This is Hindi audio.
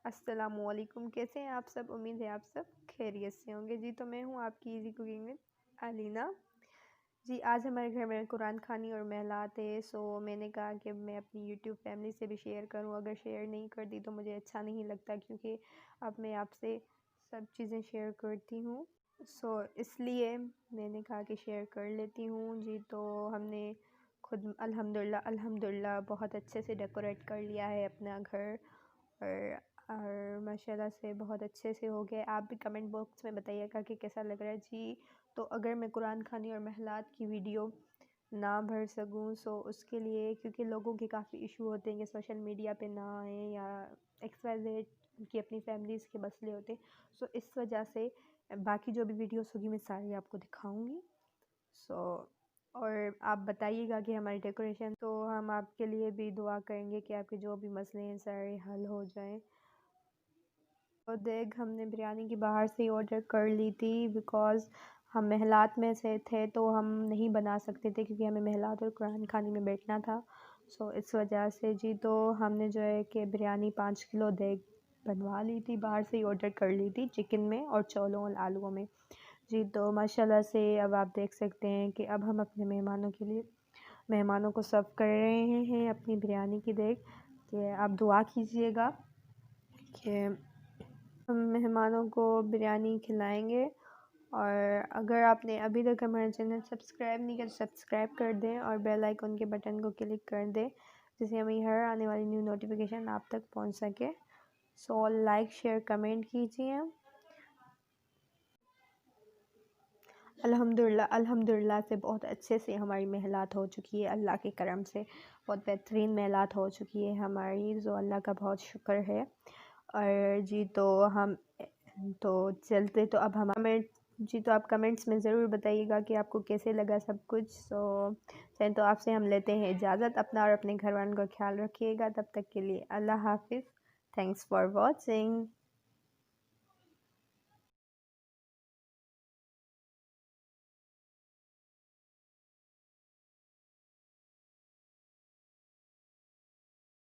अस्सलामुअलैकुम। कैसे हैं आप सब? उम्मीद है आप सब खैरियत से होंगे। जी तो मैं हूँ आपकी इजी कुकिंग में अलीना। जी आज हमारे घर में कुरान खानी और महलात है, सो मैंने कहा कि मैं अपनी यूट्यूब फैमिली से भी शेयर करूँ। अगर शेयर नहीं करती तो मुझे अच्छा नहीं लगता, क्योंकि अब मैं आपसे सब चीज़ें शेयर करती हूँ, सो इसलिए मैंने कहा कि शेयर कर लेती हूँ। जी तो हमने खुद अल्हम्दुलिल्लाह बहुत अच्छे से डेकोरेट कर लिया है अपना घर, और माशाल्लाह से बहुत अच्छे से हो गए। आप भी कमेंट बॉक्स में बताइएगा कि कैसा लग रहा है। जी तो अगर मैं कुरान खानी और महलात की वीडियो ना भर सकूँ, सो उसके लिए, क्योंकि लोगों के काफ़ी इशू होते हैं कि सोशल मीडिया पे ना आए या XYZ की अपनी फैमिलीज़ के मसले होते हैं, सो इस वजह से बाकी जो भी वीडियोस होगी मैं सारी आपको दिखाऊंगी। सो और आप बताइएगा कि हमारी डेकोरेशन, तो हम आपके लिए भी दुआ करेंगे कि आपके जो भी मसले हैं सारे हल हो जाएं। तो देख, हमने बिरयानी की बाहर से ही ऑर्डर कर ली थी, बिकॉज़ हम महलात में से थे तो हम नहीं बना सकते थे, क्योंकि हमें महलात और कुरान खानी में बैठना था। सो इस वजह से जी तो हमने जो है कि बिरयानी 5 किलो देग बनवा ली थी, बाहर से ही ऑर्डर कर ली थी, चिकन में और चौलों और आलूओं में। जी तो माशाल्लाह से अब आप देख सकते हैं कि अब हम अपने मेहमानों को सर्व कर रहे हैं अपनी बिरयानी की देग। कि आप दुआ कीजिएगा कि हम मेहमानों को बिरयानी खिलाएंगे। और अगर आपने अभी तक हमारा चैनल सब्सक्राइब नहीं किया तो सब्सक्राइब कर दें और बेल आइकन के बटन को क्लिक कर दें, जिससे हमें हर आने वाली न्यू नोटिफिकेशन आप तक पहुंच सके। सो लाइक शेयर कमेंट कीजिए। अल्हम्दुलिल्लाह से बहुत अच्छे से हमारी महलात हो चुकी है, अल्लाह के करम से बहुत बेहतरीन महलात हो चुकी है हमारी, जो अल्लाह का बहुत शुक्र है। और जी तो हम तो चलते, तो अब हम हमें जी तो आप कमेंट्स में ज़रूर बताइएगा कि आपको कैसे लगा सब कुछ। सो चलें, तो आपसे हम लेते हैं इजाज़त। अपना और अपने घर वालों का ख्याल रखिएगा। तब तक के लिए अल्लाह हाफिज़। Thanks for watching.